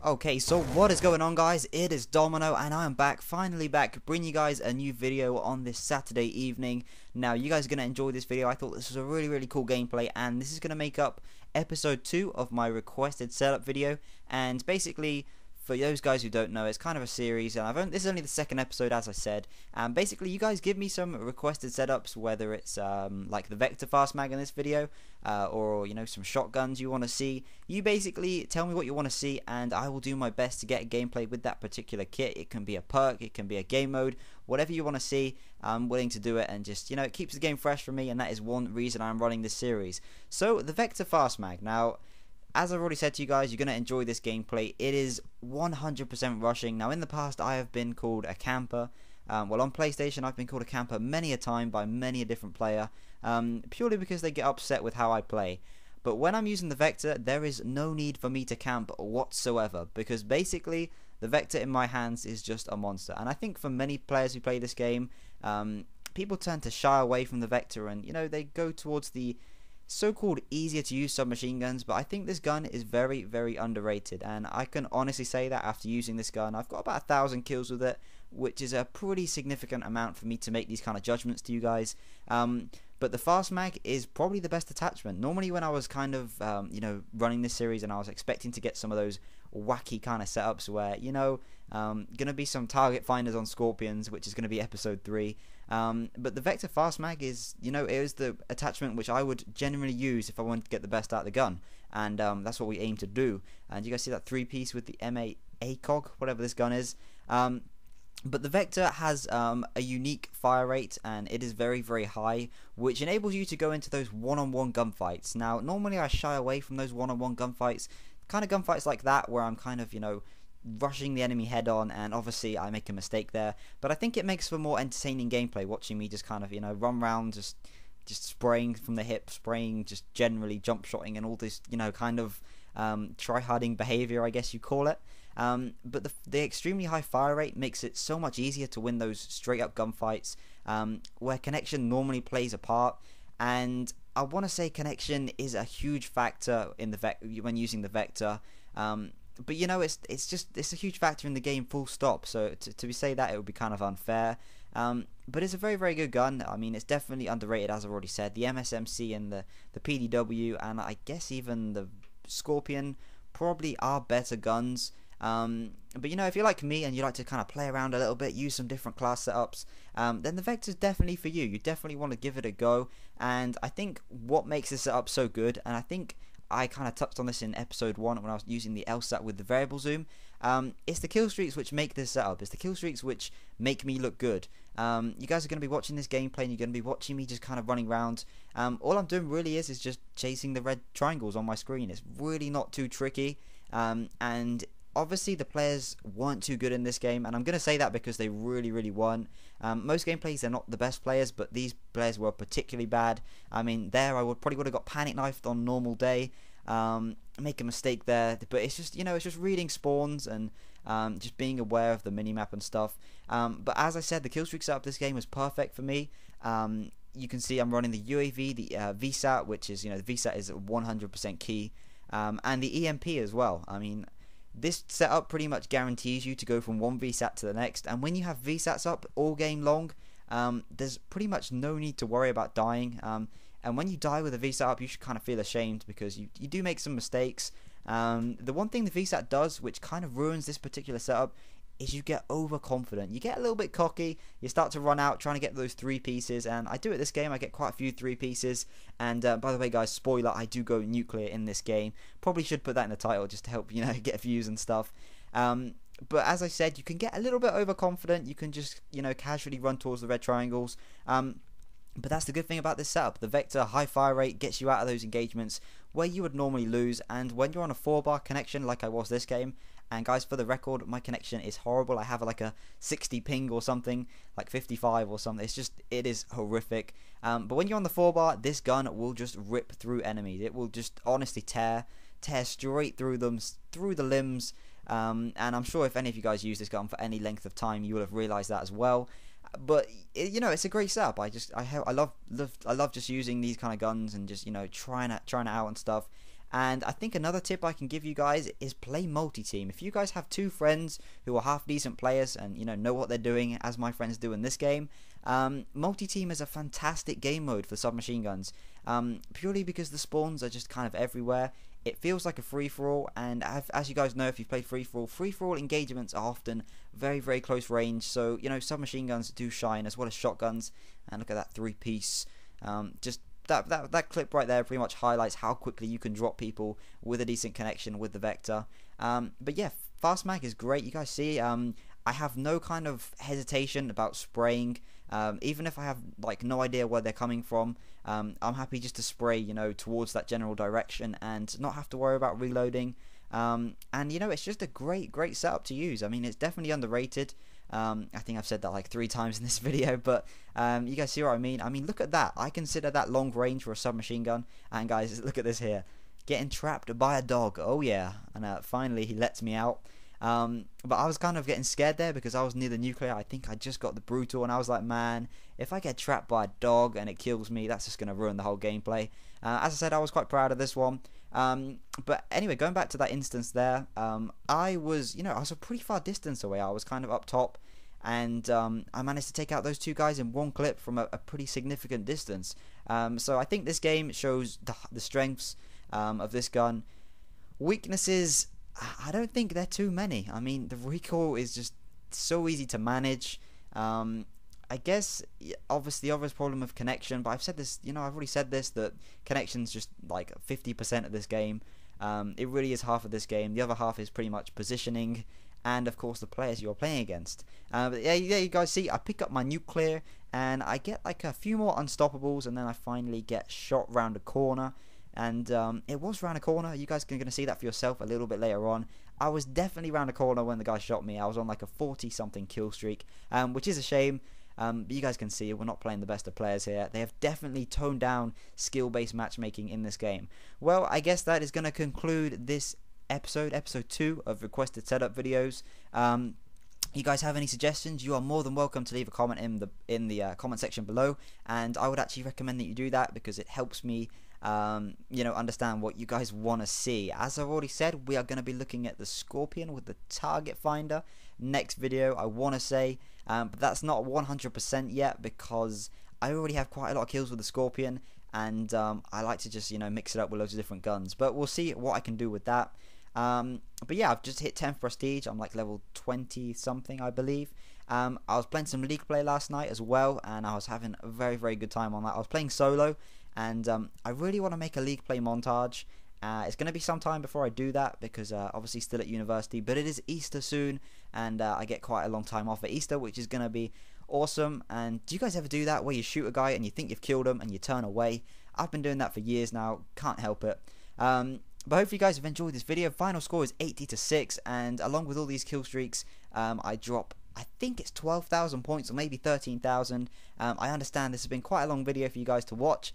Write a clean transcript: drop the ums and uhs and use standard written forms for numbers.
Okay, so what is going on, guys? It is Domino, and I am back, finally back, bringing you guys a new video on this Saturday evening. Now, you guys are going to enjoy this video. I thought this was a really cool gameplay, and this is going to make up episode 2 of my requested setup video. And basically, for those guys who don't know, it's kind of a series, and this is only the second episode, as I said. And basically, you guys give me some requested setups, whether it's like the Vector Fast Mag in this video, or some shotguns you want to see. You basically tell me what you want to see, and I will do my best to get a gameplay with that particular kit. It can be a perk, it can be a game mode, whatever you want to see. I'm willing to do it, and just it keeps the game fresh for me, and that is one reason I'm running this series. So the Vector Fast Mag. Now, as I've already said to you guys, you're going to enjoy this gameplay. It is 100% rushing. Now, in the past, I have been called a camper. Well, on PlayStation, I've been called a camper many a time by many a different player, purely because they get upset with how I play. But when I'm using the Vector, there is no need for me to camp whatsoever, because basically, the Vector in my hands is just a monster. And I think for many players who play this game, people tend to shy away from the Vector, and they go towards the so-called easier to use submachine guns. But I think this gun is very underrated, and I can honestly say that after using this gun, I've got about 1,000 kills with it, which is a pretty significant amount for me to make these kind of judgments to you guys. But the Fast Mag is probably the best attachment. Normally when I was kind of running this series, and I was expecting to get some of those wacky kind of setups where gonna be some target finders on Scorpions, which is gonna be episode 3. But the Vector Fast Mag is, it is the attachment which I would generally use if I wanted to get the best out of the gun, and that's what we aim to do. And you guys see that 3-piece with the M8 ACOG, whatever this gun is. But the Vector has a unique fire rate, and it is very high, which enables you to go into those one-on-one gunfights. Now, normally I shy away from those one-on-one gunfights, kind of gunfights like that, where I'm kind of, rushing the enemy head on, and obviously I make a mistake there. But I think it makes for more entertaining gameplay, watching me just kind of, run around, just spraying from the hip, spraying, just generally jump shotting, and all this, kind of try-harding behavior, I guess you call it. But the extremely high fire rate makes it so much easier to win those straight-up gunfights, where connection normally plays a part. And I want to say connection is a huge factor in when using the Vector. But it's a huge factor in the game, full stop. So to say that, it would be kind of unfair. But it's a very good gun. I mean, it's definitely underrated, as I've already said. The MSMC and the PDW, and I guess even the Scorpion, probably are better guns. But if you're like me and you like to kind of play around a little bit, use some different class setups, then the Vector's definitely for you. You definitely want to give it a go. And I think what makes this setup so good, and I think I kind of touched on this in episode 1 when I was using the LSAT with the variable zoom, it's the kill streaks which make this setup. It's the kill streaks which make me look good. You guys are going to be watching this gameplay, and you're going to be watching me just kind of running around. All I'm doing really is just chasing the red triangles on my screen. It's really not too tricky, and obviously the players weren't too good in this game, and I'm going to say that because they really weren't. Most gameplays, they're not the best players, but these players were particularly bad. I mean, there I probably would have got panic knifed on normal day, make a mistake there. But it's just it's just reading spawns and just being aware of the minimap and stuff. But as I said, the kill streak setup this game was perfect for me. You can see I'm running the UAV, the VSAT, which is the VSAT is 100% key, and the EMP as well. I mean, this setup pretty much guarantees you to go from one VSAT to the next, and when you have VSATs up all game long, there's pretty much no need to worry about dying. And when you die with a VSAT up, you should kind of feel ashamed, because you do make some mistakes. The one thing the VSAT does, which kind of ruins this particular setup, is you get overconfident. You get a little bit cocky. You start to run out trying to get those 3 pieces, and I do it this game. I get quite a few 3 pieces. And by the way, guys, spoiler, I do go nuclear in this game. Probably should put that in the title just to help get views and stuff. But as I said, you can get a little bit overconfident. You can just casually run towards the red triangles. But that's the good thing about this setup. The Vector high fire rate gets you out of those engagements where you would normally lose, and when you're on a 4-bar connection like I was this game, and guys, for the record, my connection is horrible. I have like a 60 ping or something, like 55 or something. It is horrific. But when you're on the 4-bar, this gun will just rip through enemies. It will just honestly tear straight through them, through the limbs. And I'm sure if any of you guys use this gun for any length of time, you will have realized that as well. But it's a great setup. I love just using these kind of guns, and just trying it out and stuff. And I think another tip I can give you guys is play multi-team. If you guys have two friends who are half decent players and know what they're doing, as my friends do in this game, multi-team is a fantastic game mode for submachine guns, purely because the spawns are just kind of everywhere. It feels like a free-for-all, and as you guys know, if you've played free-for-all engagements are often very, very close range, so submachine guns do shine as well as shotguns. And look at that three-piece, just that clip right there pretty much highlights how quickly you can drop people with a decent connection with the Vector. But yeah, fast mag is great. You guys see, I have no kind of hesitation about spraying, even if I have like no idea where they're coming from. I'm happy just to spray towards that general direction and not have to worry about reloading. And it's just a great setup to use. I mean, it's definitely underrated. I think I've said that like 3 times in this video, but you guys see what I mean. Look at that. I consider that long range for a submachine gun. And guys, look at this here, getting trapped by a dog. Oh yeah. And finally he lets me out. But I was kind of getting scared there because I was near the nuclear. I think I just got the brutal, and I was like, man, if I get trapped by a dog and it kills me, that's just going to ruin the whole gameplay. As I said, I was quite proud of this one. But anyway, going back to that instance there, I was a pretty far distance away. I was kind of up top, and I managed to take out those 2 guys in one clip from a pretty significant distance. So I think this game shows the strengths of this gun. Weaknesses, I don't think they're too many. I mean, the recoil is just so easy to manage. I guess obviously the obvious problem of connection, but I've said this, I've already said this, that connection's just like 50% of this game. It really is half of this game. The other half is pretty much positioning and of course the players you're playing against. But yeah, you guys see, I pick up my nuclear and I get like a few more unstoppables, and then I finally get shot round a corner. And it was round a corner. You guys are going to see that for yourself a little bit later on. I was definitely round a corner when the guy shot me. I was on like a 40-something kill streak, which is a shame. But you guys can see we're not playing the best of players here. They have definitely toned down skill-based matchmaking in this game. Well, I guess that is going to conclude this episode 2 of requested setup videos. You guys have any suggestions? You are more than welcome to leave a comment in the comment section below, and I would actually recommend that you do that because it helps me understand what you guys want to see. As I've already said, we are going to be looking at the Scorpion with the target finder next video, I want to say, but that's not 100% yet because I already have quite a lot of kills with the Scorpion, and I like to just mix it up with loads of different guns, but we'll see what I can do with that. But yeah, I've just hit 10th prestige. I'm like level 20 something, I believe. I was playing some League play last night as well, and I was having a very good time on that. I was playing solo, and I really want to make a League play montage. It's going to be some time before I do that because obviously still at university, but it is Easter soon, and I get quite a long time off at Easter, which is going to be awesome. And do you guys ever do that where you shoot a guy and you think you've killed him and you turn away? I've been doing that for years now, can't help it. But hopefully you guys have enjoyed this video. Final score is 80-6, and along with all these kill streaks, I drop, I think it's 12,000 points or maybe 13,000. I understand this has been quite a long video for you guys to watch.